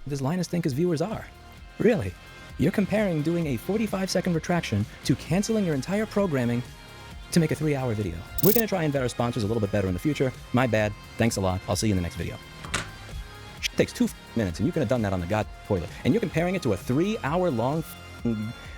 does Linus think his viewers are? Really? You're comparing doing a 45-second retraction to canceling your entire programming to make a 3-hour video. We're gonna try and vet our sponsors a little bit better in the future. My bad. Thanks a lot. I'll see you in the next video. It takes 2 minutes and you could have done that on the toilet. And you're comparing it to a 3-hour long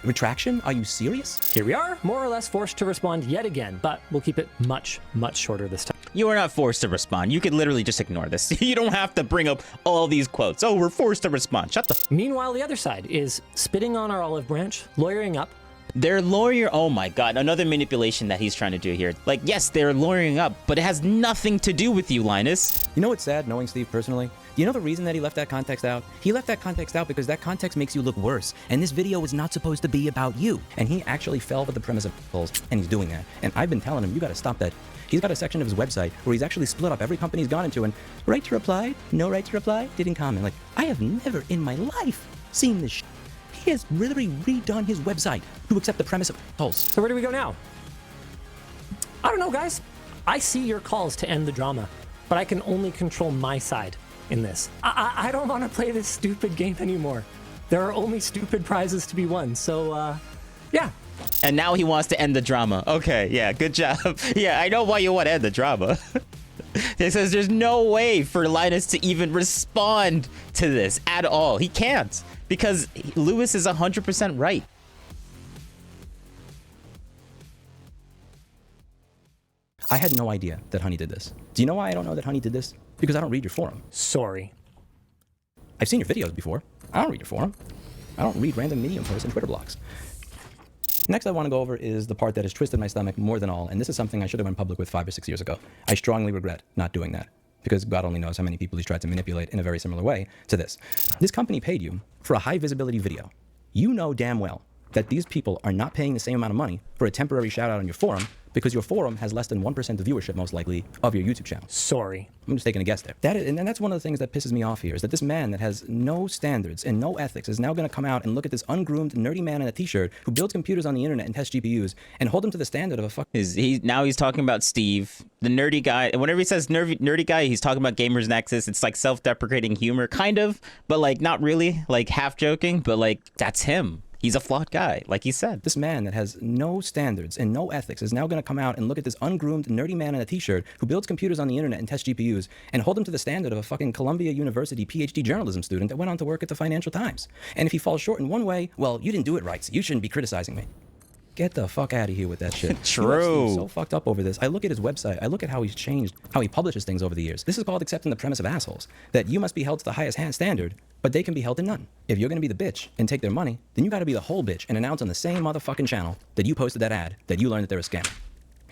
retraction? Are you serious? Here we are, more or less forced to respond yet again, but we'll keep it much, much shorter this time. You are not forced to respond. You could literally just ignore this. You don't have to bring up all these quotes. Oh, we're forced to respond. Shut the f. Meanwhile, the other side is spitting on our olive branch, lawyering up. They're lawyering. Oh my God, another manipulation that he's trying to do here. Like, yes, they're lawyering up, but it has nothing to do with you, Linus. You know what's sad, knowing Steve personally? You know the reason that he left that context out? He left that context out because that context makes you look worse. And this video was not supposed to be about you. And he actually fell for the premise of polls, and he's doing that. And I've been telling him, you gotta stop that. He's got a section of his website where he's actually split up every company he's gone into and right to reply, no right to reply, didn't comment. Like, I have never in my life seen this shit. He has literally redone his website to accept the premise of polls. So where do we go now? I don't know, guys. I see your calls to end the drama, but I can only control my side in this. I don't want to play this stupid game anymore. There are only stupid prizes to be won, so yeah. And now he wants to end the drama. Okay, yeah, good job. Yeah, I know why you want to end the drama. He says there's no way for Linus to even respond to this at all. He can't, because Lewis is 100% right. I had no idea that Honey did this. Do you know why I don't know that Honey did this? Because I don't read your forum. Sorry. I've seen your videos before. I don't read your forum. I don't read random Medium posts and Twitter blogs. Next I want to go over is the part that has twisted my stomach more than all, and this is something I should have went public with 5 or 6 years ago. I strongly regret not doing that, because God only knows how many people he's tried to manipulate in a very similar way to this. This company paid you for a high visibility video. You know damn well that these people are not paying the same amount of money for a temporary shout out on your forum, because your forum has less than 1% of viewership, most likely, of your YouTube channel. Sorry. I'm just taking a guess there. And that's one of the things that pisses me off here, is that this man that has no standards and no ethics is now going to come out and look at this ungroomed, nerdy man in a t-shirt who builds computers on the internet and tests GPUs and hold him to the standard of a fuck. Now he's talking about Steve, the nerdy guy. And whenever he says nerdy guy, he's talking about Gamers Nexus. It's like self-deprecating humor, kind of, but like not really, like half joking, but like that's him. He's a flawed guy, like he said. This man that has no standards and no ethics is now going to come out and look at this ungroomed, nerdy man in a t-shirt who builds computers on the internet and tests GPUs and hold him to the standard of a fucking Columbia University PhD journalism student that went on to work at the Financial Times. And if he falls short in one way, well, you didn't do it right, so you shouldn't be criticizing me. Get the fuck out of here with that shit. True. He's so fucked up over this. I look at his website. I look at how he's changed, how he publishes things over the years. This is called accepting the premise of assholes. That you must be held to the highest standard, but they can be held to none. If you're gonna be the bitch and take their money, then you gotta be the whole bitch and announce on the same motherfucking channel that you posted that ad, that you learned that they're a scam.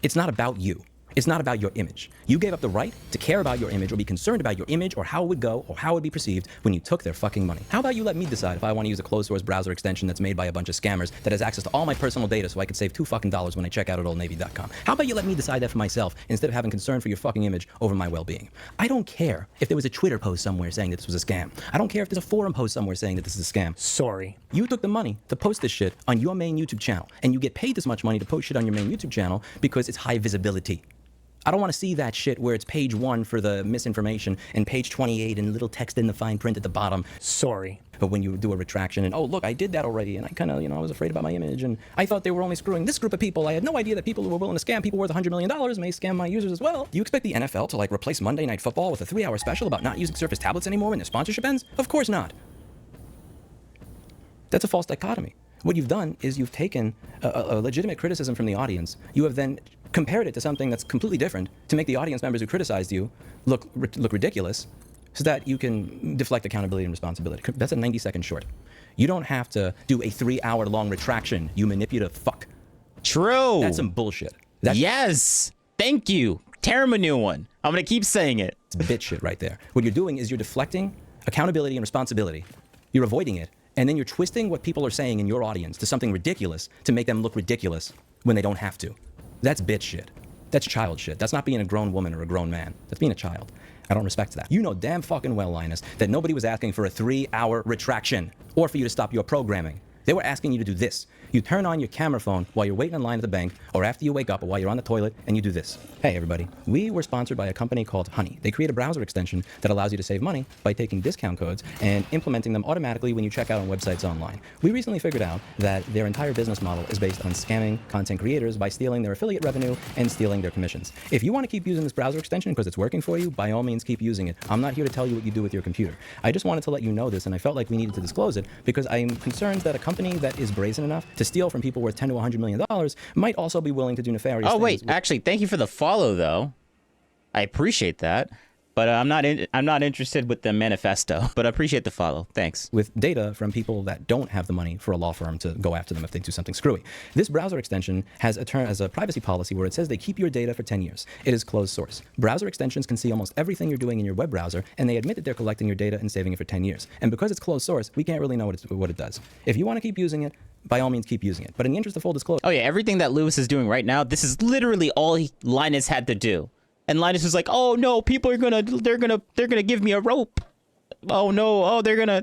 It's not about you. It's not about your image. You gave up the right to care about your image or be concerned about your image or how it would go or how it would be perceived when you took their fucking money. How about you let me decide if I want to use a closed source browser extension that's made by a bunch of scammers that has access to all my personal data so I could save $2 when I check out at oldnavy.com. How about you let me decide that for myself instead of having concern for your fucking image over my well-being? I don't care if there was a Twitter post somewhere saying that this was a scam. I don't care if there's a forum post somewhere saying that this is a scam. Sorry. You took the money to post this shit on your main YouTube channel, and you get paid this much money to post shit on your main YouTube channel because it's high visibility. I don't want to see that shit where it's page 1 for the misinformation and page 28 and little text in the fine print at the bottom. Sorry. But when you do a retraction and, oh, look, I did that already, and I kind of, I was afraid about my image, and I thought they were only screwing this group of people. I had no idea that people who were willing to scam people worth $100 million may scam my users as well. Do you expect the NFL to, like, replace Monday Night Football with a 3-hour special about not using Surface tablets anymore when their sponsorship ends? Of course not. That's a false dichotomy. What you've done is you've taken a legitimate criticism from the audience. You have then compared it to something that's completely different to make the audience members who criticized you look ridiculous so that you can deflect accountability and responsibility. That's a 90-second short. You don't have to do a 3-hour-long retraction, you manipulative fuck. True. That's some bullshit. Yes. Thank you. Tear him a new one. I'm going to keep saying it. It's bitch shit right there. What you're doing is you're deflecting accountability and responsibility. You're avoiding it. And then you're twisting what people are saying in your audience to something ridiculous to make them look ridiculous when they don't have to. That's bitch shit. That's child shit. That's not being a grown woman or a grown man. That's being a child. I don't respect that. You know damn fucking well, Linus, that nobody was asking for a 3-hour retraction or for you to stop your programming. They were asking you to do this. You turn on your camera phone while you're waiting in line at the bank, or after you wake up, or while you're on the toilet, and you do this. Hey everybody, we were sponsored by a company called Honey. They create a browser extension that allows you to save money by taking discount codes and implementing them automatically when you check out on websites online. We recently figured out that their entire business model is based on scamming content creators by stealing their affiliate revenue and stealing their commissions. If you want to keep using this browser extension because it's working for you, by all means keep using it. I'm not here to tell you what you do with your computer. I just wanted to let you know this, and I felt like we needed to disclose it because I'm concerned that a company that is brazen enough to steal from people worth $10 to $100 million might also be willing to do nefarious things. Oh wait, actually, thank you for the follow though. I appreciate that, but I'm not interested with the manifesto. But I appreciate the follow. Thanks. With data from people that don't have the money for a law firm to go after them if they do something screwy. This browser extension has a privacy policy where it says they keep your data for 10 years. It is closed source. Browser extensions can see almost everything you're doing in your web browser, and they admit that they're collecting your data and saving it for 10 years. And because it's closed source, we can't really know what it does. If you want to keep using it, by all means keep using it. But in the interest of full disclosure... Oh yeah, everything that Lewis is doing right now, this is literally all Linus had to do. And Linus was like, "Oh no, people are they're gonna give me a rope. Oh no, oh they're gonna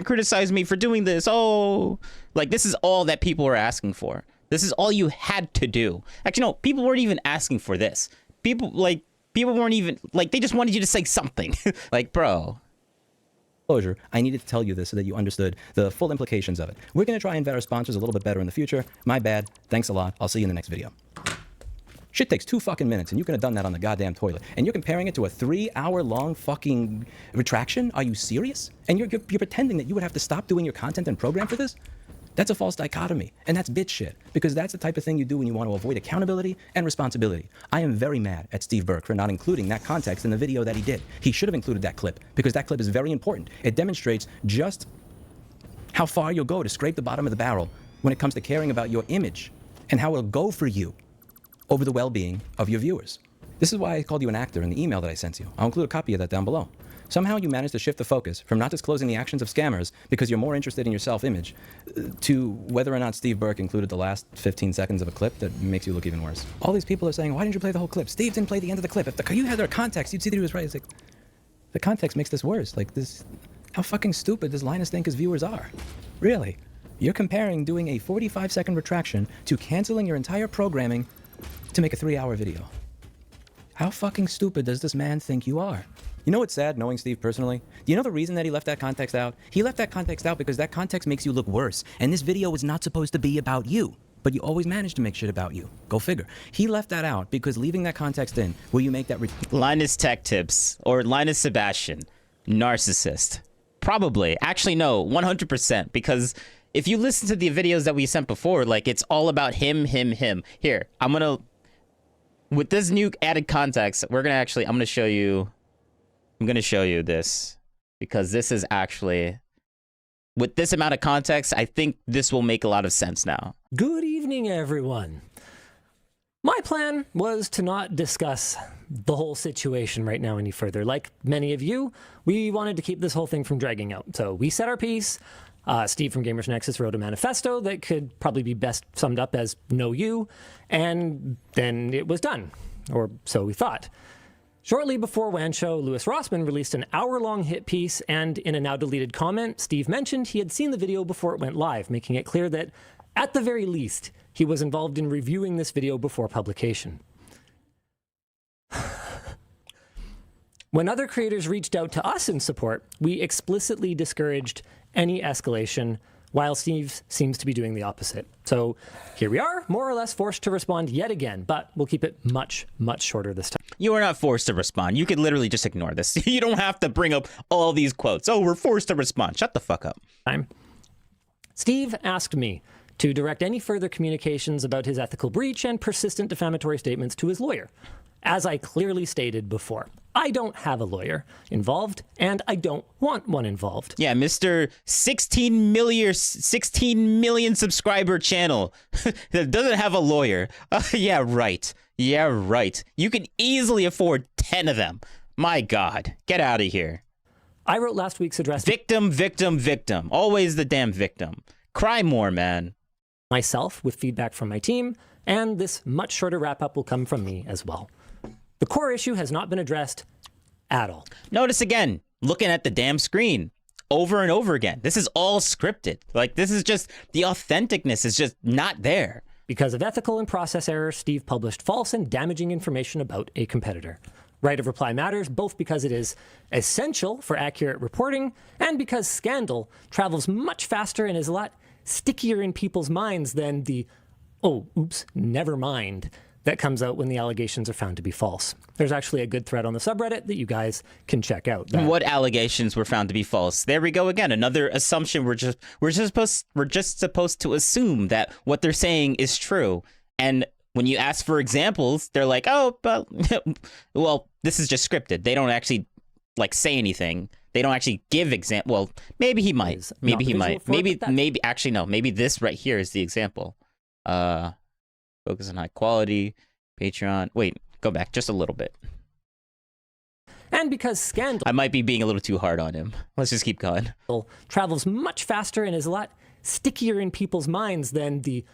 criticize me for doing this. Oh, like this is all that people were asking for. This is all you had to do. Actually, no, people weren't even asking for this. People weren't even like they just wanted you to say something. Like, bro." I needed to tell you this so that you understood the full implications of it. We're going to try and vet our sponsors a little bit better in the future. My bad. Thanks a lot. I'll see you in the next video. Shit takes 2 fucking minutes, and you could have done that on the goddamn toilet. And you're comparing it to a 3-hour-long fucking retraction? Are you serious? And you're pretending that you would have to stop doing your content and program for this? That's a false dichotomy, and that's bitch shit, because that's the type of thing you do when you want to avoid accountability and responsibility. I am very mad at Steve Burke for not including that context in the video that he did. He should have included that clip, because that clip is very important. It demonstrates just how far you'll go to scrape the bottom of the barrel when it comes to caring about your image and how it'll go for you over the well-being of your viewers. This is why I called you an actor in the email that I sent you. I'll include a copy of that down below. Somehow you managed to shift the focus from not disclosing the actions of scammers because you're more interested in your self-image to whether or not Steve Burke included the last 15 seconds of a clip that makes you look even worse. All these people are saying, why didn't you play the whole clip? Steve didn't play the end of the clip. If you had their context, you'd see that he was right. It's like, the context makes this worse. Like this, how fucking stupid does Linus think his viewers are? Really? You're comparing doing a 45-second retraction to canceling your entire programming to make a 3-hour video. How fucking stupid does this man think you are? You know what's sad, knowing Steve personally? Do you know the reason that he left that context out? He left that context out because that context makes you look worse. And this video was not supposed to be about you. But you always manage to make shit about you. Go figure. He left that out because leaving that context in, will you make that... Linus Tech Tips, or Linus Sebastian, narcissist. Probably. Actually, no, 100%. Because if you listen to the videos that we sent before, like, it's all about him. Here, I'm gonna... With this new added context, I'm gonna show you this, because this is actually, with this amount of context, I think this will make a lot of sense now. Good evening, everyone. My plan was to not discuss the whole situation right now any further. Like many of you, we wanted to keep this whole thing from dragging out. So we said our piece. Steve from Gamers Nexus wrote a manifesto that could probably be best summed up as "No You," and then it was done, or so we thought. Shortly before WAN Show, Louis Rossmann released an hour-long hit piece, and in a now-deleted comment, Steve mentioned he had seen the video before it went live, making it clear that, at the very least, he was involved in reviewing this video before publication. When other creators reached out to us in support, we explicitly discouraged any escalation, while Steve seems to be doing the opposite. So here we are, more or less forced to respond yet again, but we'll keep it much, much shorter this time. You are not forced to respond. You could literally just ignore this. You don't have to bring up all these quotes. Oh, we're forced to respond. Shut the fuck up. Steve asked me to direct any further communications about his ethical breach and persistent defamatory statements to his lawyer. As I clearly stated before, I don't have a lawyer involved, and I don't want one involved. Yeah, Mr. 16 million subscriber channel that doesn't have a lawyer. Yeah, right. Yeah, right. You can easily afford 10 of them. My God, get out of here. I wrote last week's address. Victim, victim, victim. Always the damn victim. Cry more, man. Myself with feedback from my team, and this much shorter wrap-up will come from me as well. The core issue has not been addressed at all. Notice again, looking at the damn screen. over and over again. This is all scripted. Like, this is just, the authenticness is just not there. Because of ethical and process errors, Steve published false and damaging information about a competitor. Right of reply matters, both because it is essential for accurate reporting and because scandal travels much faster and is a lot stickier in people's minds than the, oh, oops, never mind, that comes out when the allegations are found to be false. There's actually a good thread on the subreddit that you guys can check out. What allegations were found to be false? There we go again. Another assumption. We're just supposed to assume that what they're saying is true. And when you ask for examples, they're like, "Oh, but well, this is just scripted." They don't actually like say anything. They don't actually give example. Well, maybe he might. Maybe he might. Maybe actually no. Maybe this right here is the example. Focus on high quality, Patreon. Wait, go back just a little bit. And because scandal, I might be being a little too hard on him. Let's just keep going. Travels much faster and is a lot stickier in people's minds than the,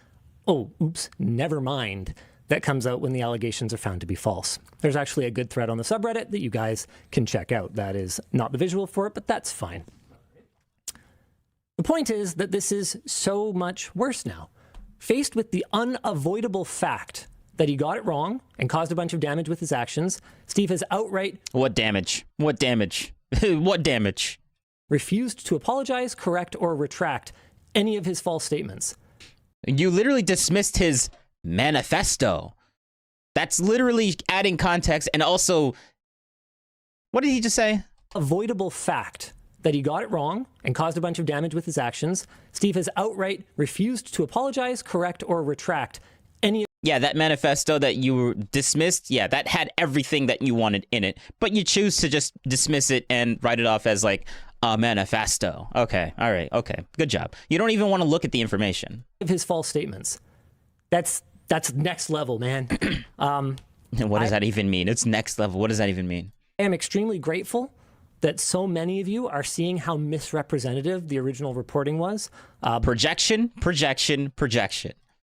oh, oops, never mind, that comes out when the allegations are found to be false. There's actually a good thread on the subreddit that you guys can check out. That is not the visual for it, but that's fine. The point is that this is so much worse now. Faced with the unavoidable fact that he got it wrong and caused a bunch of damage with his actions, Steve has outright... What damage? What damage? What damage? ...refused to apologize, correct, or retract any of his false statements. You literally dismissed his manifesto. That's literally adding context and also... What did he just say? Avoidable fact that he got it wrong and caused a bunch of damage with his actions, Steve has outright refused to apologize, correct, or retract any... Yeah, that manifesto that you dismissed, yeah, that had everything that you wanted in it, but you choose to just dismiss it and write it off as like a manifesto. Okay, all right, okay, good job. You don't even want to look at the information. Of his false statements. That's next level, man. What does that even mean? It's next level. What does that even mean? I am extremely grateful that so many of you are seeing how misrepresentative the original reporting was. Projection.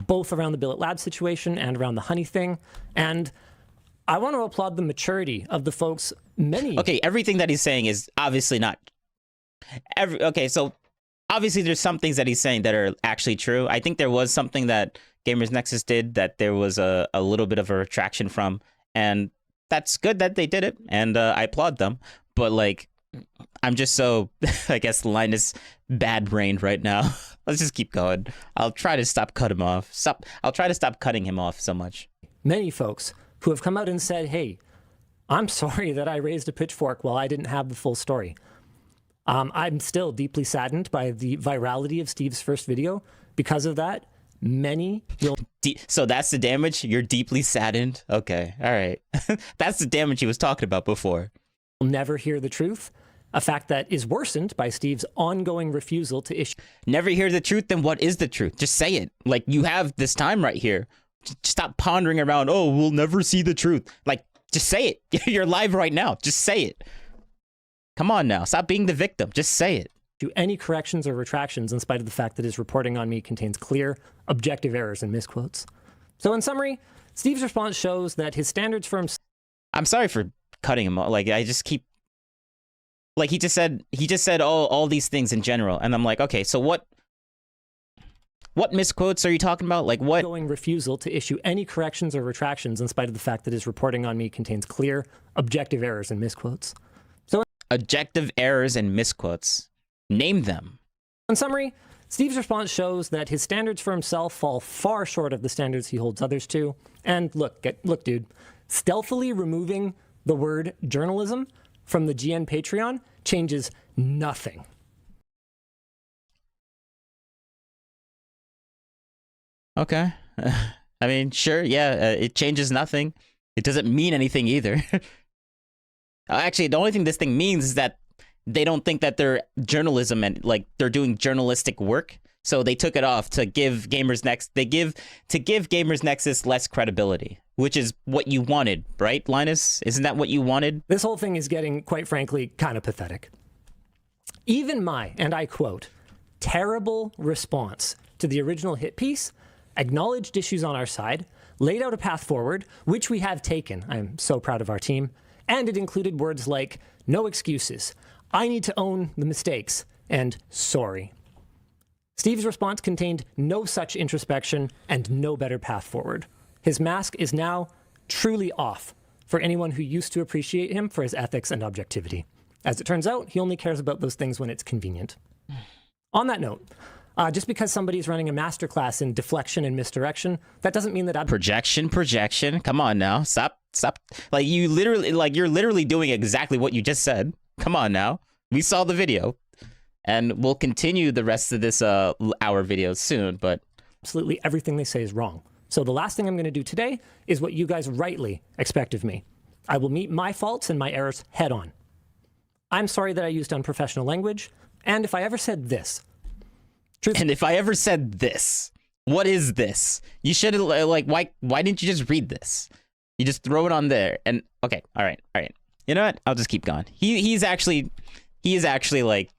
Both around the Billet Lab situation and around the honey thing. And I want to applaud the maturity of the folks, many... Okay, everything that he's saying is obviously not... Okay, so obviously there's some things that he's saying that are actually true. I think there was something that Gamers Nexus did that there was a little bit of a retraction from. And that's good that they did it. And I applaud them. But like, I'm just so, I guess, Linus bad-brained right now. Let's just keep going. I'll try to stop cutting him off. I'll try to stop cutting him off so much. Many folks who have come out and said, hey, I'm sorry that I raised a pitchfork while I didn't have the full story. I'm still deeply saddened by the virality of Steve's first video. Because of that, many will... So that's the damage? You're deeply saddened? Okay, all right. That's the damage he was talking about before. Never hear the truth, a fact that is worsened by Steve's ongoing refusal to issue... Never hear the truth? Then what is the truth? Just say it. Like, you have this time right here. Just stop pondering around, oh, we'll never see the truth. Like, just say it. You're live right now. Just say it. Come on now. Stop being the victim. Just say it. Do any corrections or retractions in spite of the fact that his reporting on me contains clear, objective errors and misquotes. So in summary, Steve's response shows that his standards for himself... I'm sorry for cutting him off. Like, I just keep... Like, he just said all these things in general. And I'm like, okay, so what misquotes are you talking about? Like, what? Ongoing refusal to issue any corrections or retractions in spite of the fact that his reporting on me contains clear, objective errors and misquotes. So... Objective errors and misquotes. Name them. In summary, Steve's response shows that his standards for himself fall far short of the standards he holds others to. And look, dude, stealthily removing the word journalism from the GN Patreon changes nothing. Okay. I mean, sure, yeah, it changes nothing. It doesn't mean anything either. Actually, the only thing this thing means is that they don't think that they're journalism and like they're doing journalistic work. So they took it off to give Gamers Nexus less credibility, which is what you wanted, right, Linus? Isn't that what you wanted? This whole thing is getting, quite frankly, kind of pathetic. Even my, and I quote, terrible response to the original hit piece acknowledged issues on our side, laid out a path forward, which we have taken. I'm so proud of our team. And it included words like, no excuses. I need to own the mistakes, and sorry. Steve's response contained no such introspection and no better path forward. His mask is now truly off for anyone who used to appreciate him for his ethics and objectivity. As it turns out, he only cares about those things when it's convenient. On that note, just because somebody's running a masterclass in deflection and misdirection, that doesn't mean that projection. Come on now, stop. Like you're literally doing exactly what you just said. Come on now, we saw the video, and we'll continue the rest of this hour video soon. But absolutely everything they say is wrong. So the last thing I'm going to do today is what you guys rightly expect of me. I will meet my faults and my errors head on. I'm sorry that I used unprofessional language, and if I ever said this. What is this? You should have, like, why didn't you just read this? You just throw it on there, and okay, all right. You know what? I'll just keep going. He is actually like,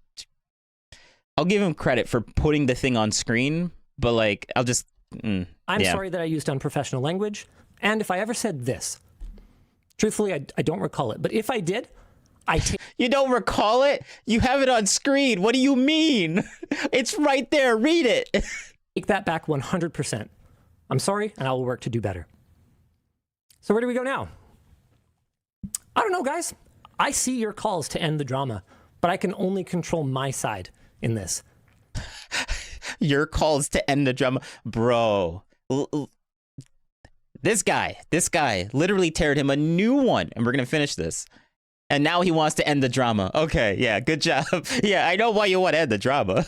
I'll give him credit for putting the thing on screen, but like, I'll just. I'm sorry that I used unprofessional language, and if I ever said this. Truthfully, I don't recall it, but if I did, You don't recall it? You have it on screen. What do you mean? It's right there. Read it. Take that back 100%. I'm sorry, and I will work to do better. So where do we go now? I don't know, guys. I see your calls to end the drama, but I can only control my side in this. Your calls to end the drama. Bro. This guy literally teared him a new one, and we're going to finish this. And now he wants to end the drama. Okay, yeah, good job. Yeah, I know why you want to end the drama.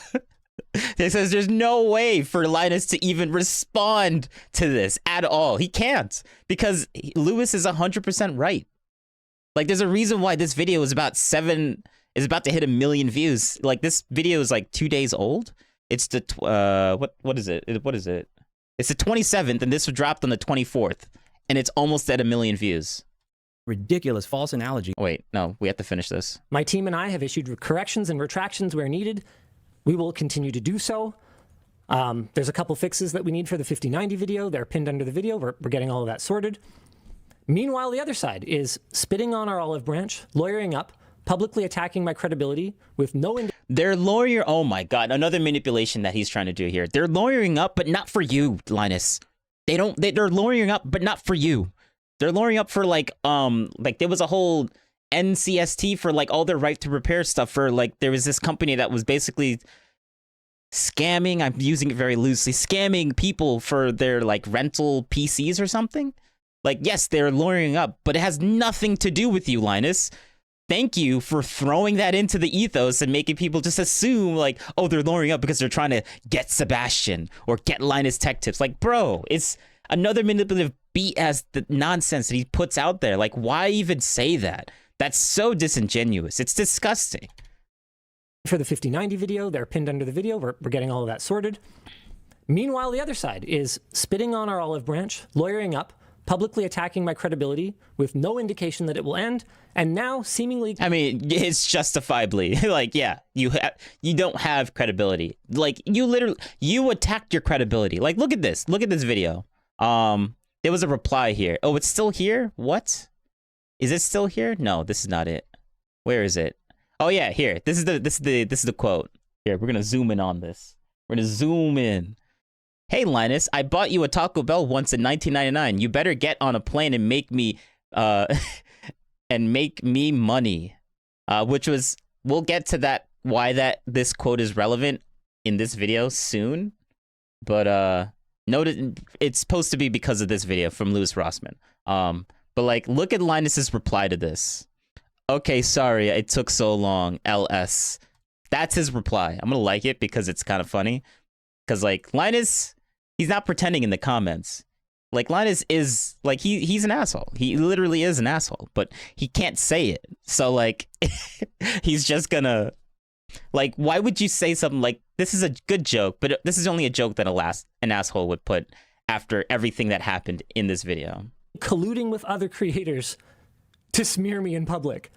He says there's no way for Linus to even respond to this at all. He can't, because Lewis is 100% right. Like, there's a reason why this video is about to hit 1 million views. Like, this video is like 2 days old. It's the what is it? It's the 27th, and this was dropped on the 24th, and it's almost at 1 million views. Ridiculous false analogy. Wait, no, we have to finish this. My team and I have issued corrections and retractions where needed. We will continue to do so. There's a couple fixes that we need for the 5090 video. They're pinned under the video. We're getting all of that sorted. Meanwhile, the other side is spitting on our olive branch, lawyering up, publicly attacking my credibility with no... They're lawyering... Oh my God, another manipulation that he's trying to do here. They're lawyering up, but not for you, Linus. They're lawyering up, but not for you. They're lawyering up for like there was a whole NCST for like all their right to repair stuff for like, there was this company that was basically scamming, I'm using it very loosely, scamming people for their like rental PCs or something. Like, yes, they're lawyering up, but it has nothing to do with you, Linus. Thank you for throwing that into the ethos and making people just assume like, oh, they're lawyering up because they're trying to get Sebastian or get Linus tech tips. Like, bro, it's another manipulative BS, the nonsense that he puts out there. Like, why even say that? That's so disingenuous. It's disgusting. For the 5090 video, they're pinned under the video. We're getting all of that sorted. Meanwhile, the other side is spitting on our olive branch, lawyering up, publicly attacking my credibility with no indication that it will end, and now seemingly... I mean, it's justifiably. Like, yeah, you don't have credibility. Like, you attacked your credibility. Like, look at this. Look at this video. There was a reply here. Oh, it's still here? What? Is it still here? No, this is not it. Where is it? Oh yeah, here. This is the quote. Here, we're gonna zoom in on this. We're gonna zoom in. Hey Linus, I bought you a Taco Bell once in 1999. You better get on a plane and make me money. Which was, we'll get to that, why this quote is relevant in this video soon. But noted, it's supposed to be because of this video from Louis Rossman. But like, look at Linus's reply to this. Okay, sorry, it took so long. LS. That's his reply. I'm gonna like it because it's kind of funny. Because like, Linus, he's not pretending in the comments. Like, Linus is like, he's an asshole. He literally is an asshole, but he can't say it. So like, he's just gonna, like, why would you say something like, this is a good joke, but this is only a joke that an asshole would put after everything that happened in this video. Colluding with other creators to smear me in public.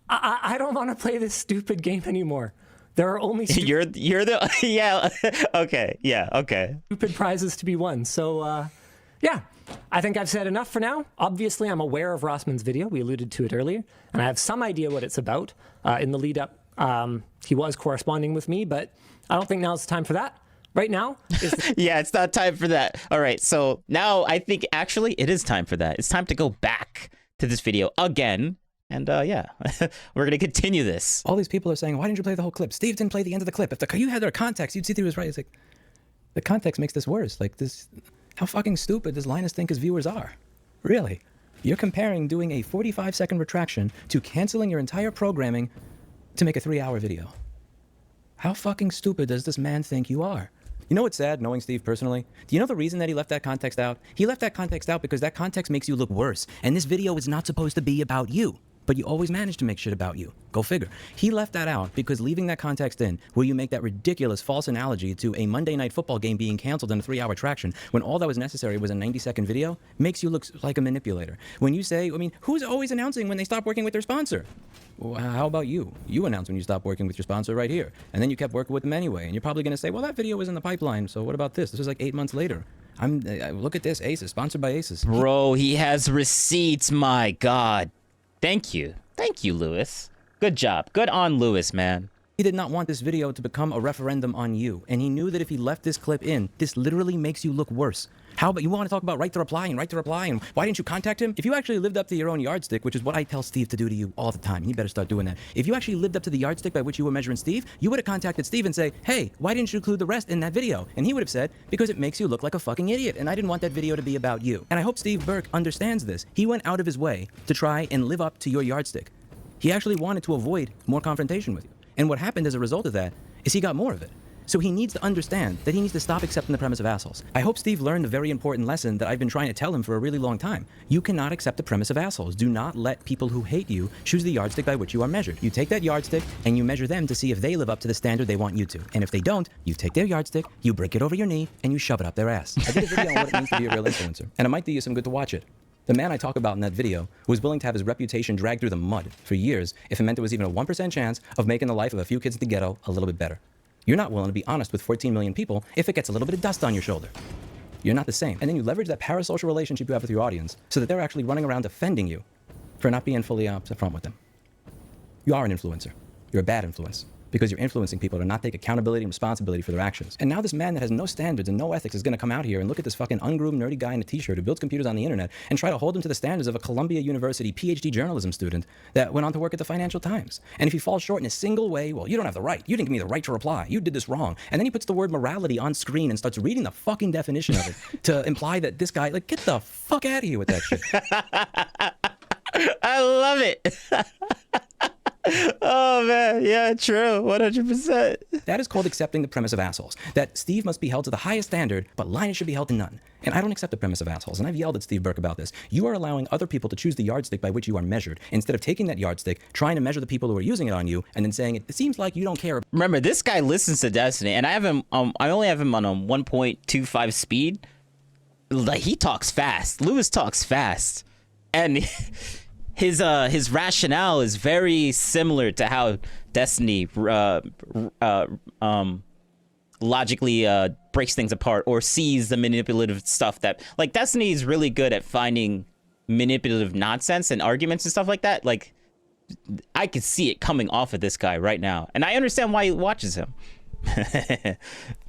I don't want to play this stupid game anymore. There are only you're the yeah. Okay, yeah, okay. Stupid prizes to be won. So yeah, I think I've said enough for now. Obviously, I'm aware of Rossman's video. We alluded to it earlier, and I have some idea what it's about. In the lead up, he was corresponding with me, but I don't think now's the time for that. Right now is Yeah, it's not time for that. All right, so now I think actually it is time for that. It's time to go back to this video again. And yeah, we're going to continue this. All these people are saying, why didn't you play the whole clip? Steve didn't play the end of the clip. If you had their context, you'd see that he was right. It's like, the context makes this worse. Like this, how fucking stupid does Linus think his viewers are? Really? You're comparing doing a 45-second retraction to canceling your entire programming to make a 3-hour video. How fucking stupid does this man think you are? You know what's sad, knowing Steve personally? Do you know the reason that he left that context out? He left that context out because that context makes you look worse. And this video is not supposed to be about you. But you always manage to make shit about you. Go figure. He left that out because leaving that context in, where you make that ridiculous false analogy to a Monday Night Football game being canceled in a 3-hour traction, when all that was necessary was a 90-second video, makes you look like a manipulator. When you say, I mean, who's always announcing when they stop working with their sponsor? Well, how about you? You announced when you stopped working with your sponsor right here. And then you kept working with them anyway. And you're probably going to say, well, that video was in the pipeline, so what about this? This was like 8 months later. Look at this, Aces, sponsored by Aces. Bro, he has receipts, my God. Thank you. Thank you, Lewis. Good job. Good on Lewis, man. He did not want this video to become a referendum on you, and he knew that if he left this clip in, this literally makes you look worse. How about you want to talk about right to reply and why didn't you contact him? If you actually lived up to your own yardstick, which is what I tell Steve to do to you all the time, you better start doing that. If you actually lived up to the yardstick by which you were measuring Steve, you would have contacted Steve and say, hey, why didn't you include the rest in that video? And he would have said, because it makes you look like a fucking idiot, and I didn't want that video to be about you. And I hope Steve Burke understands this. He went out of his way to try and live up to your yardstick. He actually wanted to avoid more confrontation with you. And what happened as a result of that is he got more of it. So he needs to understand that he needs to stop accepting the premise of assholes. I hope Steve learned a very important lesson that I've been trying to tell him for a really long time. You cannot accept the premise of assholes. Do not let people who hate you choose the yardstick by which you are measured. You take that yardstick and you measure them to see if they live up to the standard they want you to. And if they don't, you take their yardstick, you break it over your knee, and you shove it up their ass. I did a video on what it means to be a real influencer. And it might do you some good to watch it. The man I talk about in that video was willing to have his reputation dragged through the mud for years if it meant there was even a 1% chance of making the life of a few kids at the ghetto a little bit better. You're not willing to be honest with 14 million people if it gets a little bit of dust on your shoulder. You're not the same. And then you leverage that parasocial relationship you have with your audience so that they're actually running around defending you for not being fully upfront with them. You are an influencer. You're a bad influence, because you're influencing people to not take accountability and responsibility for their actions. And now this man that has no standards and no ethics is going to come out here and look at this fucking ungroomed, nerdy guy in a t-shirt who builds computers on the internet and try to hold him to the standards of a Columbia University PhD journalism student that went on to work at the Financial Times. And if he falls short in a single way, well, you don't have the right. You didn't give me the right to reply. You did this wrong. And then he puts the word morality on screen and starts reading the fucking definition of it to imply that this guy, like, get the fuck out of here with that shit. I love it. Oh, man. Yeah, true. 100%. That is called accepting the premise of assholes. That Steve must be held to the highest standard, but Linus should be held to none. And I don't accept the premise of assholes, and I've yelled at Steve Burke about this. You are allowing other people to choose the yardstick by which you are measured, instead of taking that yardstick, trying to measure the people who are using it on you, and then saying, it seems like you don't care. Remember, this guy listens to Destiny, and I have him. I only have him on a 1.25 speed. Like, he talks fast. Lewis talks fast, and his rationale is very similar to how Destiny logically breaks things apart or sees the manipulative stuff that, like, Destiny is really good at finding manipulative nonsense and arguments and stuff like that. Like, I can see it coming off of this guy right now, and I understand why he watches him.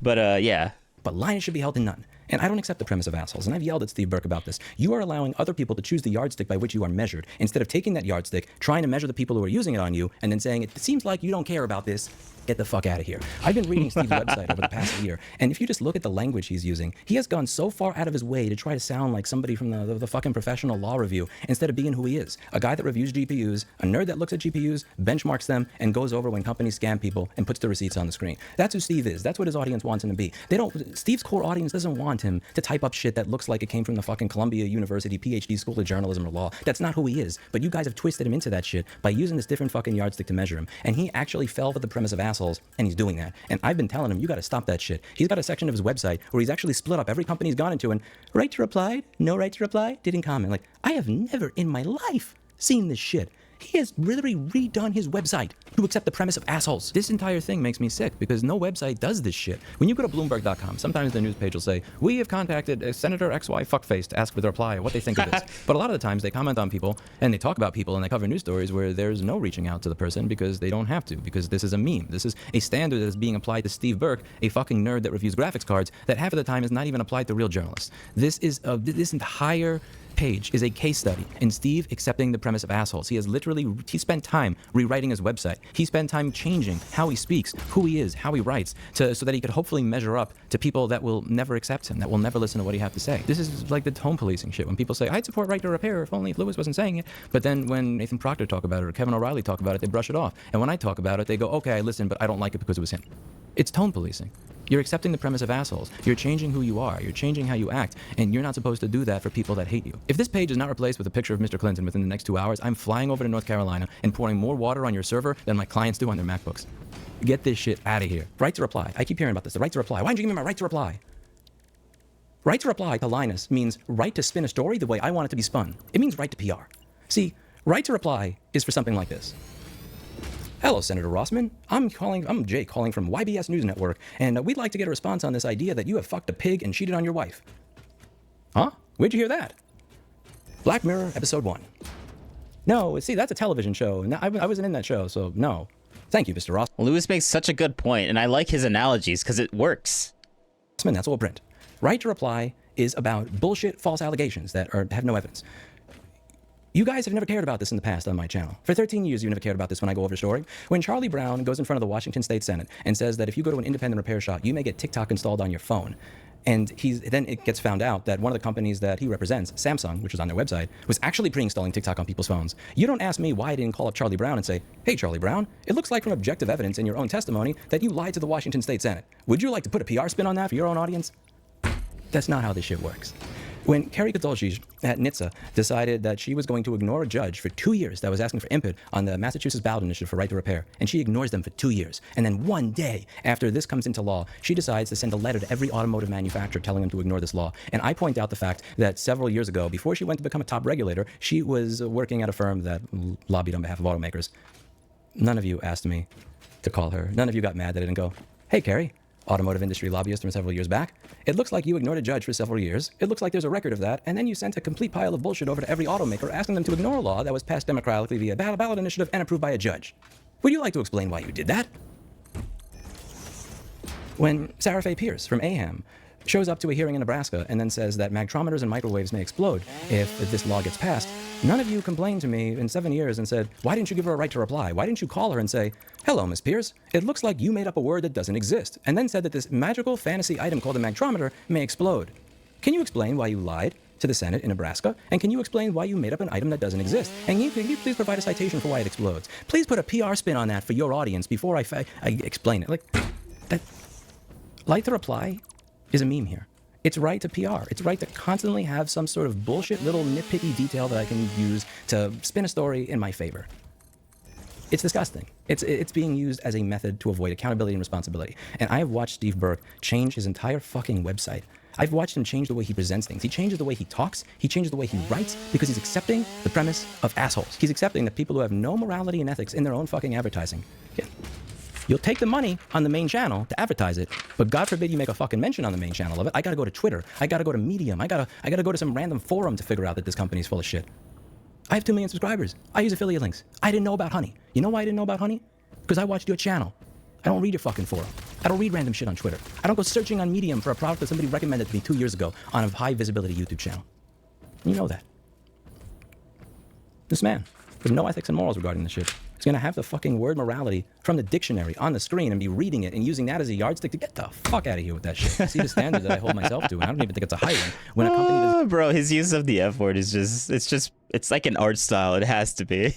But yeah. But Linus should be held to none. And I don't accept the premise of assholes, and I've yelled at Steve Burke about this. You are allowing other people to choose the yardstick by which you are measured, instead of taking that yardstick, trying to measure the people who are using it on you, and then saying, it seems like you don't care about this. Get the fuck out of here. I've been reading Steve's website over the past year, and if you just look at the language he's using, he has gone so far out of his way to try to sound like somebody from the fucking professional law review, instead of being who he is. A guy that reviews GPUs, a nerd that looks at GPUs, benchmarks them, and goes over when companies scam people and puts the receipts on the screen. That's who Steve is. That's what his audience wants him to be. Steve's core audience doesn't want him to type up shit that looks like it came from the fucking Columbia University PhD School of Journalism or Law. That's not who he is. But you guys have twisted him into that shit by using this different fucking yardstick to measure him. And he actually fell for the premise of assholes, and he's doing that. And I've been telling him, you got to stop that shit. He's got a section of his website where he's actually split up every company he's gone into, and right to reply, no right to reply, didn't comment. Like, I have never in my life seen this shit. He has literally redone his website to accept the premise of assholes. This entire thing makes me sick because no website does this shit. When you go to Bloomberg.com, sometimes the news page will say, we have contacted Senator XY fuckface to ask for their reply or what they think of this. But a lot of the times they comment on people and they talk about people and they cover news stories where there's no reaching out to the person because they don't have to, because this is a meme. This is a standard that is being applied to Steve Burke, a fucking nerd that reviews graphics cards, that half of the time is not even applied to real journalists. This entire page is a case study in Steve accepting the premise of assholes. He spent time rewriting his website. He spent time changing how he speaks, who he is, how he writes, so that he could hopefully measure up to people that will never accept him, that will never listen to what he has to say. This is like the tone policing shit. When people say, I'd support right to repair if only if Lewis wasn't saying it. But then when Nathan Proctor talk about it or Kevin O'Reilly talk about it, they brush it off. And when I talk about it, they go, okay, I listen, but I don't like it because it was him. It's tone policing. You're accepting the premise of assholes. You're changing who you are. You're changing how you act. And you're not supposed to do that for people that hate you. If this page is not replaced with a picture of Mr. Clinton within the next 2 hours, I'm flying over to North Carolina and pouring more water on your server than my clients do on their MacBooks. Get this shit out of here. Right to reply. I keep hearing about this. The right to reply. Why didn't you give me my right to reply? Right to reply to Linus means right to spin a story the way I want it to be spun. It means right to PR. See, right to reply is for something like this. Hello, Senator Rossman. I'm Jay calling from YBS News Network, and we'd like to get a response on this idea that you have fucked a pig and cheated on your wife. Huh? Where'd you hear that? Black Mirror, episode 1. No, see, that's a television show. No, I wasn't in that show, so no. Thank you, Mr. Rossman. Lewis makes such a good point, and I like his analogies because it works. That's all print. Right to reply is about bullshit, false allegations that have no evidence. You guys have never cared about this in the past on my channel. For 13 years, you never cared about this when I go over the story. When Charlie Brown goes in front of the Washington State Senate and says that if you go to an independent repair shop, you may get TikTok installed on your phone. And then it gets found out that one of the companies that he represents, Samsung, which was on their website, was actually pre-installing TikTok on people's phones. You don't ask me why I didn't call up Charlie Brown and say, hey, Charlie Brown, it looks like from objective evidence in your own testimony that you lied to the Washington State Senate. Would you like to put a PR spin on that for your own audience? That's not how this shit works. When Kerry Kadolsky at NHTSA decided that she was going to ignore a judge for 2 years that was asking for input on the Massachusetts ballot initiative for right to repair, and she ignores them for 2 years, and then one day after this comes into law, she decides to send a letter to every automotive manufacturer telling them to ignore this law. And I point out the fact that several years ago, before she went to become a top regulator, she was working at a firm that lobbied on behalf of automakers. None of you asked me to call her. None of you got mad that I didn't go, hey, Kerry, automotive industry lobbyist from several years back. It looks like you ignored a judge for several years. It looks like there's a record of that. And then you sent a complete pile of bullshit over to every automaker asking them to ignore a law that was passed democratically via ballot initiative and approved by a judge. Would you like to explain why you did that? When Sarah Faye Pierce from AHAM shows up to a hearing in Nebraska and then says that magtrometers and microwaves may explode if this law gets passed, none of you complained to me in 7 years and said, why didn't you give her a right to reply? Why didn't you call her and say, hello, Miss Pierce, it looks like you made up a word that doesn't exist, and then said that this magical fantasy item called a magtrometer may explode. Can you explain why you lied to the Senate in Nebraska? And can you explain why you made up an item that doesn't exist? And can you please provide a citation for why it explodes? Please put a PR spin on that for your audience before I explain it. Like, that, right to reply is a meme here. It's right to PR. It's right to constantly have some sort of bullshit little nitpicky detail that I can use to spin a story in my favor. It's disgusting. It's being used as a method to avoid accountability and responsibility. And I have watched Steve Burke change his entire fucking website. I've watched him change the way he presents things. He changes the way he talks. He changes the way he writes because he's accepting the premise of assholes. He's accepting that people who have no morality and ethics in their own fucking advertising. Yeah. You'll take the money on the main channel to advertise it, but God forbid you make a fucking mention on the main channel of it. I gotta go to Twitter. I gotta go to Medium. I gotta go to some random forum to figure out that this company is full of shit. I have 2 million subscribers. I use affiliate links. I didn't know about Honey. You know why I didn't know about Honey? Because I watched your channel. I don't read your fucking forum. I don't read random shit on Twitter. I don't go searching on Medium for a product that somebody recommended to me 2 years ago on a high visibility YouTube channel. You know that. This man, there's no ethics and morals regarding this shit. He's going to have the fucking word morality from the dictionary on the screen and be reading it and using that as a yardstick to get the fuck out of here with that shit. See the standard that I hold myself to, and I don't even think it's a high one. When a company doesn't Bro, his use of the F word is it's like an art style. It has to be.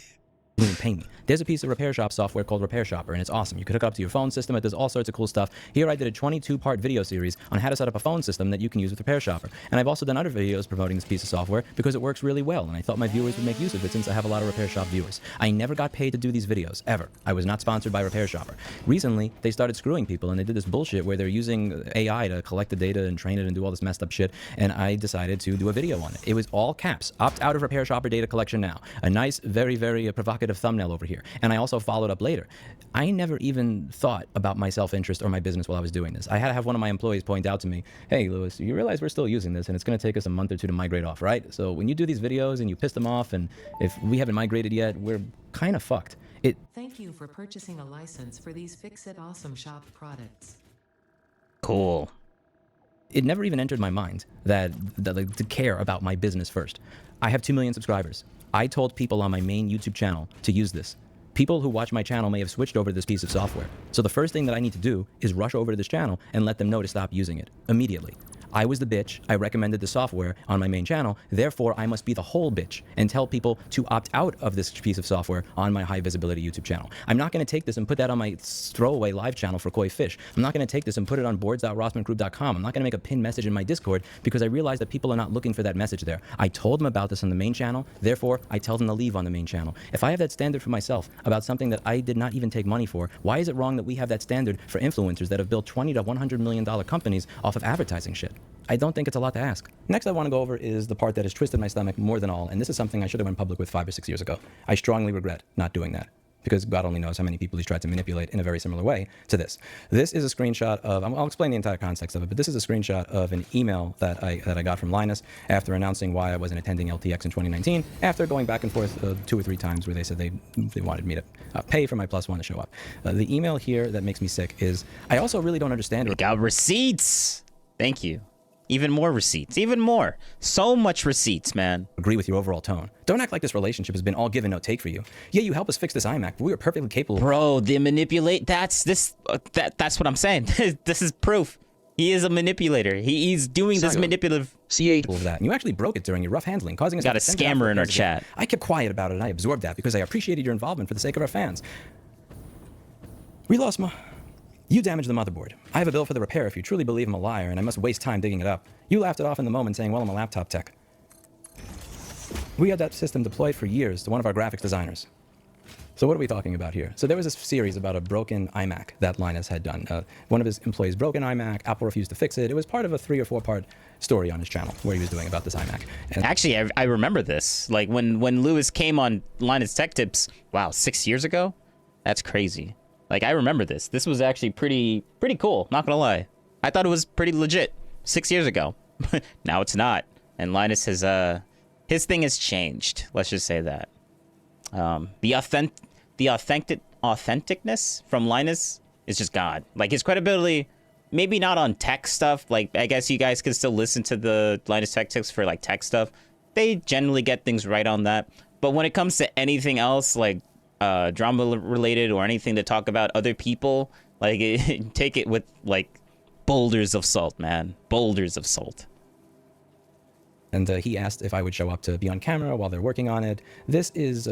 even pay me. There's a piece of repair shop software called Repair Shopper, and it's awesome. You could hook it up to your phone system. It does all sorts of cool stuff. Here I did a 22-part video series on how to set up a phone system that you can use with Repair Shopper. And I've also done other videos promoting this piece of software because it works really well, and I thought my viewers would make use of it since I have a lot of Repair Shop viewers. I never got paid to do these videos, ever. I was not sponsored by Repair Shopper. Recently, they started screwing people, and they did this bullshit where they're using AI to collect the data and train it and do all this messed up shit, and I decided to do a video on it. It was all caps. Opt out of Repair Shopper data collection now. A nice, very, very provocative thumbnail over here. And I also followed up later. I never even thought about my self-interest or my business while I was doing this. I had to have one of my employees point out to me, hey, Lewis, you realize we're still using this, and it's going to take us a month or two to migrate off, right? So when you do these videos and you piss them off, and if we haven't migrated yet, we're kind of fucked. Thank you for purchasing a license for these Fix-It Awesome Shop products. Cool. It never even entered my mind that like, to care about my business first. I have 2 million subscribers. I told people on my main YouTube channel to use this. People who watch my channel may have switched over to this piece of software. So the first thing that I need to do is rush over to this channel and let them know to stop using it immediately. I was the bitch. I recommended the software on my main channel. Therefore, I must be the whole bitch and tell people to opt out of this piece of software on my high visibility YouTube channel. I'm not going to take this and put that on my throwaway live channel for Koi Fish. I'm not going to take this and put it on boards.rossmangroup.com. I'm not going to make a pinned message in my Discord because I realize that people are not looking for that message there. I told them about this on the main channel. Therefore, I tell them to leave on the main channel. If I have that standard for myself about something that I did not even take money for, why is it wrong that we have that standard for influencers that have built $20 to $100 million companies off of advertising shit? I don't think it's a lot to ask. Next I want to go over is the part that has twisted my stomach more than all, and this is something I should have went public with 5 or 6 years ago. I strongly regret not doing that, because God only knows how many people he's tried to manipulate in a very similar way to this. This is a screenshot of, I'll explain the entire context of it, but this is a screenshot of an email that I got from Linus after announcing why I wasn't attending LTX in 2019, after going back and forth 2 or 3 times where they said they wanted me to pay for my +1 to show up. The email here that makes me sick is, I also really don't understand We got receipts. Thank you. Even more receipts. Even more. So much receipts, man. Agree with your overall tone. Don't act like this relationship has been all give and no take for you. Yeah, you help us fix this iMac, but we were perfectly capable. Bro, the manipulate. That's what I'm saying. This is proof. He is a manipulator. He's doing this manipulative. Of that. And you actually broke it during your rough handling, causing us Got a scammer in our chat. I kept quiet about it, and I absorbed that because I appreciated your involvement for the sake of our fans. We lost my... You damaged the motherboard. I have a bill for the repair if you truly believe I'm a liar and I must waste time digging it up. You laughed it off in the moment saying, well, I'm a laptop tech. We had that system deployed for years to one of our graphics designers. So what are we talking about here? So there was this series about a broken iMac that Linus had done. One of his employees broke an iMac, Apple refused to fix it. It was part of a 3 or 4 part story on his channel where he was doing about this iMac. And actually, I remember this. Like when Lewis came on Linus Tech Tips, wow, 6 years ago? That's crazy. Like, I remember this. This was actually pretty cool, not gonna lie. I thought it was pretty legit 6 years ago. Now it's not. And Linus has, his thing has changed. Let's just say that. The authenticness from Linus is just gone. Like, his credibility, maybe not on tech stuff. Like, I guess you guys can still listen to the Linus Tech Tips for, like, tech stuff. They generally get things right on that. But when it comes to anything else, like, drama related or anything to talk about other people, like take it with like boulders of salt, man. Boulders of salt. And he asked if I would show up to be on camera while they're working on it. This is,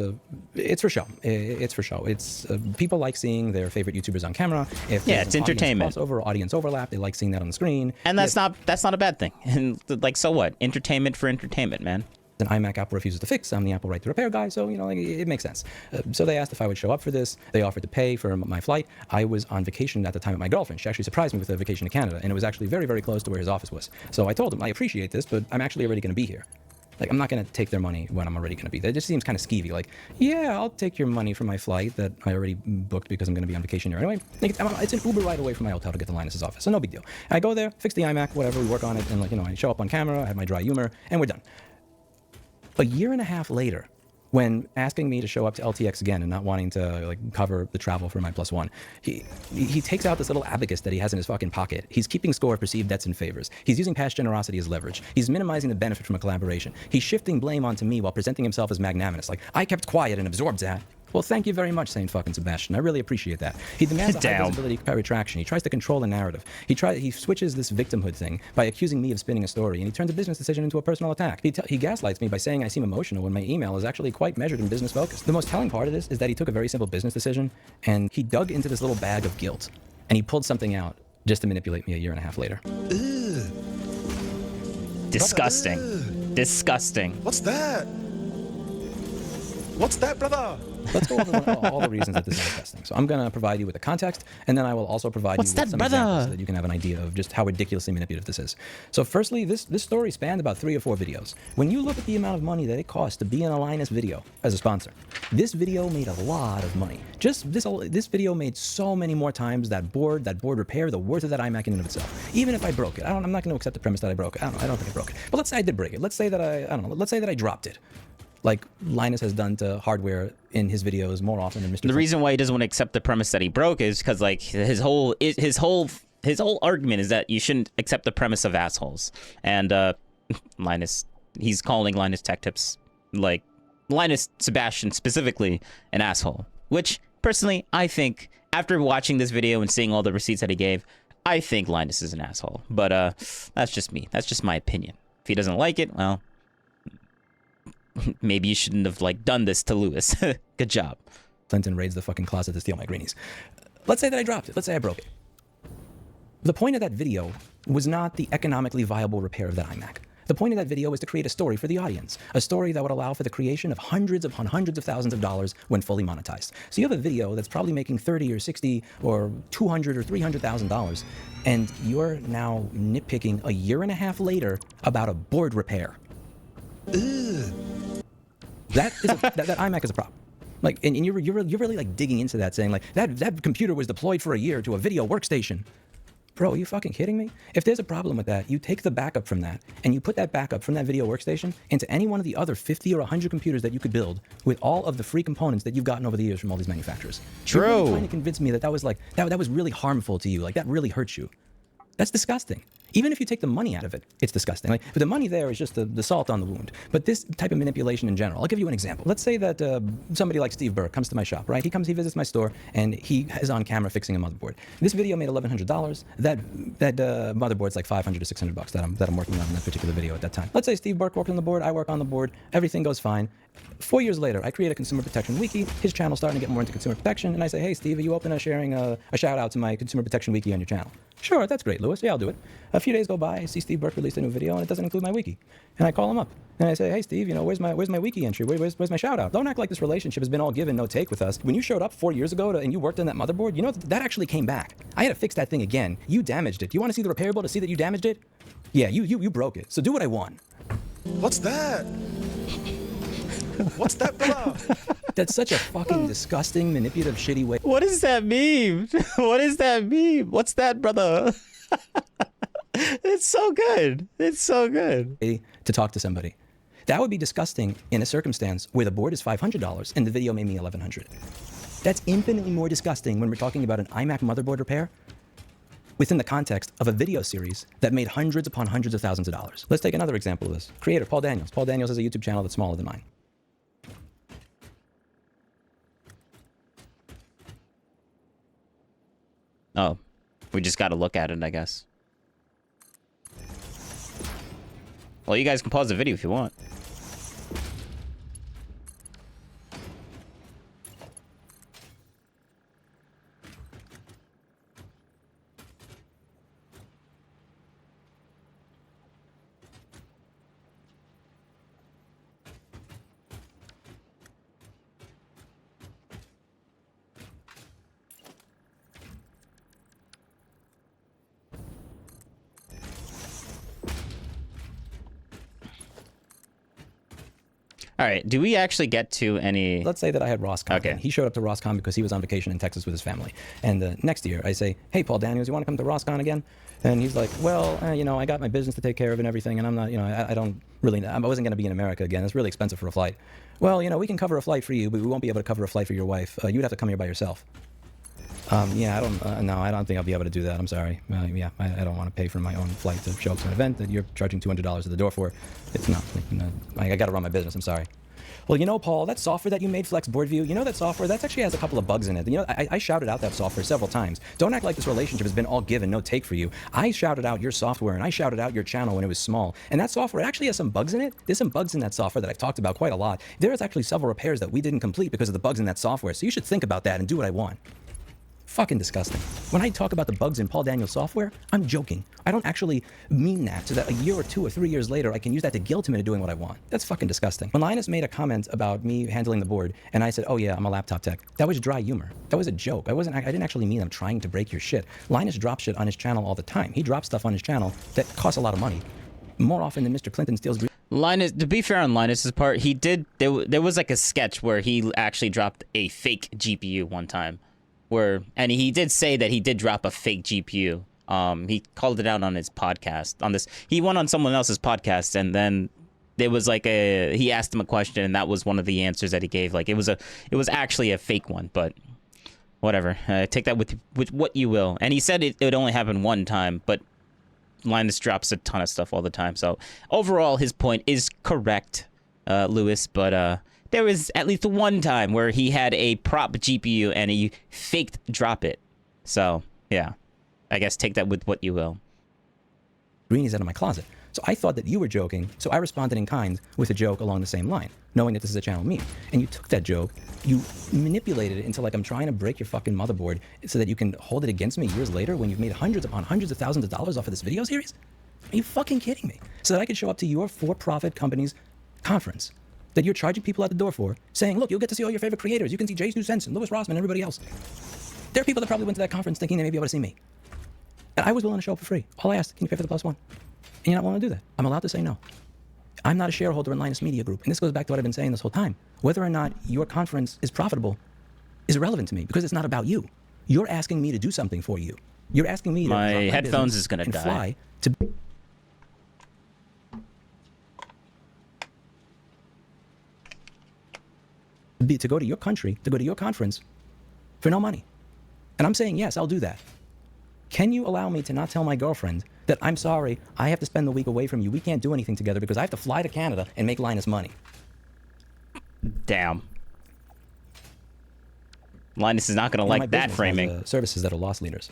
it's for show. It's for show. It's people like seeing their favorite YouTubers on camera. If yeah, it's entertainment. Crossover, audience overlap. They like seeing that on the screen. And that's not a bad thing. And like, so what? Entertainment for entertainment, man. An iMac Apple refuses to fix. I'm the Apple right to repair guy, so, you know, like, it makes sense. So they asked if I would show up for this. They offered to pay for my flight. I was on vacation at the time with my girlfriend. She actually surprised me with a vacation to Canada, and it was actually very, very close to where his office was. So I told him, I appreciate this, but I'm actually already going to be here. Like, I'm not going to take their money when I'm already going to be there. It just seems kind of skeevy. Like, yeah, I'll take your money for my flight that I already booked because I'm going to be on vacation here anyway. Like, it's an Uber ride away from my hotel to get to Linus's office, so no big deal. I go there, fix the iMac, whatever, we work on it, and, like, you know, I show up on camera, I have my dry humor, and we're done. A year and a half later, when asking me to show up to LTX again and not wanting to like cover the travel for my +1, he takes out this little abacus that he has in his fucking pocket. He's keeping score of perceived debts and favors. He's using past generosity as leverage. He's minimizing the benefit from a collaboration. He's shifting blame onto me while presenting himself as magnanimous. Like, I kept quiet and absorbed that. Well, thank you very much, Saint fucking Sebastian. I really appreciate that. He demands a high Damn. visibility retraction. He tries to control the narrative. He switches this victimhood thing by accusing me of spinning a story, and he turns a business decision into a personal attack. He gaslights me by saying I seem emotional when my email is actually quite measured and business focused. The most telling part of this is that he took a very simple business decision, and he dug into this little bag of guilt, and he pulled something out just to manipulate me a year and a half later. Disgusting. Disgusting. What's that? What's that, brother? Let's go over all the reasons that this is disgusting. So I'm going to provide you with the context, and then I will also provide What's you that, with some brother? examples so that you can have an idea of just how ridiculously manipulative this is. So firstly, this story spanned about 3 or 4 videos. When you look at the amount of money that it costs to be in a Linus video as a sponsor, this video made a lot of money. Just this video made so many more times that board repair, the worth of that iMac in and of itself. Even if I broke it, I'm not going to accept the premise that I broke it. I don't think I broke it. But let's say I did break it. Let's say that let's say that I dropped it, like Linus has done to hardware in his videos more often than Mr. The reason why he doesn't want to accept the premise that he broke is because like his whole argument is that you shouldn't accept the premise of assholes. And Linus, he's calling Linus Tech Tips, like Linus Sebastian specifically, an asshole. Which personally, I think after watching this video and seeing all the receipts that he gave, I think Linus is an asshole. But that's just me. That's just my opinion. If he doesn't like it, well, maybe you shouldn't have like done this to Lewis. Good job. Clinton raids the fucking closet to steal my greenies. Let's say that I dropped it. Let's say I broke it. The point of that video was not the economically viable repair of that iMac. The point of that video was to create a story for the audience, a story that would allow for the creation of hundreds of thousands of dollars when fully monetized. So you have a video that's probably making $30 or $60 or $200 or $300,000, and you're now nitpicking a year and a half later about a board repair. That iMac is a problem. Like, and you're really like digging into that, saying like that computer was deployed for a year to a video workstation. Bro, are you fucking kidding me? If there's a problem with that, you take the backup from that and you put that backup from that video workstation into any one of the other 50 or 100 computers that you could build with all of the free components that you've gotten over the years from all these manufacturers. True. You're really trying to convince me that was like that was really harmful to you, like that really hurts you. That's disgusting. Even if you take the money out of it, it's disgusting. Like, but the money there is just the salt on the wound. But this type of manipulation in general, I'll give you an example. Let's say that somebody like Steve Burke comes to my shop, right? He visits my store, and he is on camera fixing a motherboard. This video made $1,100. That motherboard's like $500 to $600 that I'm working on in that particular video at that time. Let's say Steve Burke worked on the board, I work on the board, everything goes fine. 4 years later, I create a consumer protection wiki. His channel's starting to get more into consumer protection, and I say, hey, Steve, are you open to sharing a shout out to my consumer protection wiki on your channel? Sure, that's great, Lewis. Yeah, I'll do it. A few days go by, I see Steve Burke released a new video, and it doesn't include my wiki. And I call him up, and I say, hey, Steve, where's my wiki entry? Where's my shout out? Don't act like this relationship has been all give and no take with us. When you showed up 4 years ago and you worked on that motherboard, that actually came back. I had to fix that thing again. You damaged it. Do you want to see the repairable to see that you damaged it? Yeah, you broke it. So do what I want. What's that? What's that, brother? That's such a fucking disgusting, manipulative, shitty way What is that meme? What is that meme? What's that, brother? It's so good. It's so good. to talk to somebody. That would be disgusting in a circumstance where the board is $500 and the video made me $1,100. That's infinitely more disgusting when we're talking about an iMac motherboard repair within the context of a video series that made hundreds upon hundreds of thousands of dollars. Let's take another example of this. Creator, Paul Daniels. Paul Daniels has a YouTube channel that's smaller than mine. Oh, we just got to look at it, I guess. Well, you guys can pause the video if you want. All right, do we actually get to any... Let's say that I had Rosscon. Okay. He showed up to Rosscon because he was on vacation in Texas with his family. And next year, I say, hey, Paul Daniels, you want to come to Rosscon again? And he's like, well, I got my business to take care of and everything, and I'm not, I don't really, I wasn't going to be in America again. It's really expensive for a flight. Well, we can cover a flight for you, but we won't be able to cover a flight for your wife. You'd have to come here by yourself. Yeah, I don't think I'll be able to do that. I'm sorry. Yeah, I don't want to pay for my own flight to show up to an event that you're charging $200 at the door for. It's not, I got to run my business. I'm sorry. well, you know, Paul, that software that you made, Flex Board View, you know that software, that actually has a couple of bugs in it. You know, I shouted out that software several times. Don't act like this relationship has been all give and no take for you. I shouted out your software and I shouted out your channel when it was small. And that software actually has some bugs in it. There's some bugs in that software that I've talked about quite a lot. There is actually several repairs that we didn't complete because of the bugs in that software. So you should think about that and do what I want. Fucking disgusting. When I talk about the bugs in Paul Daniels' software, I'm joking. I don't actually mean that so that a year or 2 or 3 years later, I can use that to guilt him into doing what I want. That's fucking disgusting. When Linus made a comment about me handling the board, and I said, oh yeah, I'm a laptop tech, that was dry humor. That was a joke. I didn't actually mean I'm trying to break your shit. Linus drops shit on his channel all the time. He drops stuff on his channel that costs a lot of money. More often than Mr. Clinton steals. Linus, to be fair on Linus's part, he did, there was like a sketch where he actually dropped a fake GPU one time. And he did say that he did drop a fake GPU. He called it out on his podcast. He went on someone else's podcast, and then there was like he asked him a question, and that was one of the answers that he gave. Like it was actually a fake one, but whatever. Take that with what you will. And he said it only happened one time, but Linus drops a ton of stuff all the time. So overall, his point is correct, Lewis, but there was at least one time where he had a prop GPU and he faked drop it. So, yeah. I guess take that with what you will. Greenies out of my closet. So I thought that you were joking, so I responded in kind with a joke along the same line, knowing that this is a channel meme. And you took that joke, you manipulated it into like I'm trying to break your fucking motherboard so that you can hold it against me years later when you've made hundreds upon hundreds of thousands of dollars off of this video series? Are you fucking kidding me? So that I could show up to your for-profit company's conference that you're charging people at the door for, saying, look, you'll get to see all your favorite creators. You can see Jay Stu Sensen, Louis Rossman, and everybody else. There are people that probably went to that conference thinking they may be able to see me. And I was willing to show up for free. All I asked, can you pay for the +1? And you're not willing to do that. I'm allowed to say no. I'm not a shareholder in Linus Media Group. And this goes back to what I've been saying this whole time. Whether or not your conference is profitable is irrelevant to me because it's not about you. You're asking me to do something for you. You're asking me to My headphones is going to die. Fly to go to your country, to go to your conference for no money. And I'm saying, yes, I'll do that. Can you allow me to not tell my girlfriend that I'm sorry, I have to spend the week away from you. We can't do anything together because I have to fly to Canada and make Linus money. Damn. Linus is not going to like that framing. Services that are loss leaders.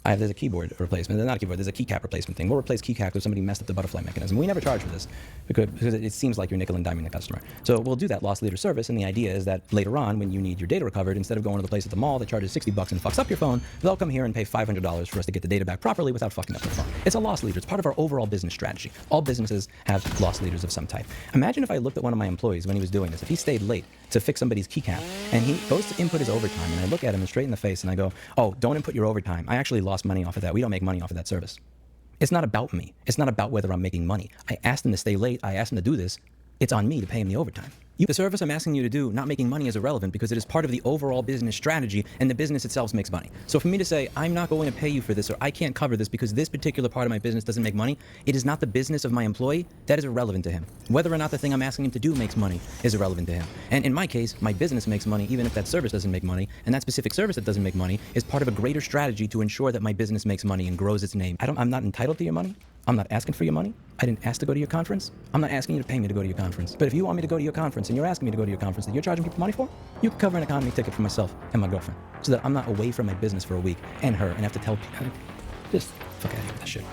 There's a keyboard replacement. Not a keyboard. There's a keycap replacement thing. We'll replace keycaps if somebody messed up the butterfly mechanism. We never charge for this because it seems like you're nickel and diming the customer. So we'll do that loss leader service, and the idea is that later on, when you need your data recovered, instead of going to the place at the mall that charges $60 and fucks up your phone, they'll come here and pay $500 for us to get the data back properly without fucking up your phone. It's a loss leader. It's part of our overall business strategy. All businesses have loss leaders of some type. Imagine if I looked at one of my employees when he was doing this. If he stayed late to fix somebody's keycap, and he goes to input his overtime, and I look at him straight in the face, and I go, oh, don't input your overtime. I actually lost money off of that. We don't make money off of that service. It's not about me. It's not about whether I'm making money. I asked him to stay late. I asked him to do this. It's on me to pay him the overtime. The service I'm asking you to do, not making money, is irrelevant because it is part of the overall business strategy, and the business itself makes money. So for me to say, I'm not going to pay you for this, or I can't cover this because this particular part of my business doesn't make money, it is not the business of my employee. That is irrelevant to him. Whether or not the thing I'm asking him to do makes money is irrelevant to him. And in my case, my business makes money even if that service doesn't make money, and that specific service that doesn't make money is part of a greater strategy to ensure that my business makes money and grows its name. I'm not entitled to your money. I'm not asking for your money. I didn't ask to go to your conference. I'm not asking you to pay me to go to your conference. But if you want me to go to your conference and you're asking me to go to your conference that you're charging people money for, you can cover an economy ticket for myself and my girlfriend so that I'm not away from my business for a week and her and have to tell people. Just fuck out of here with that shit.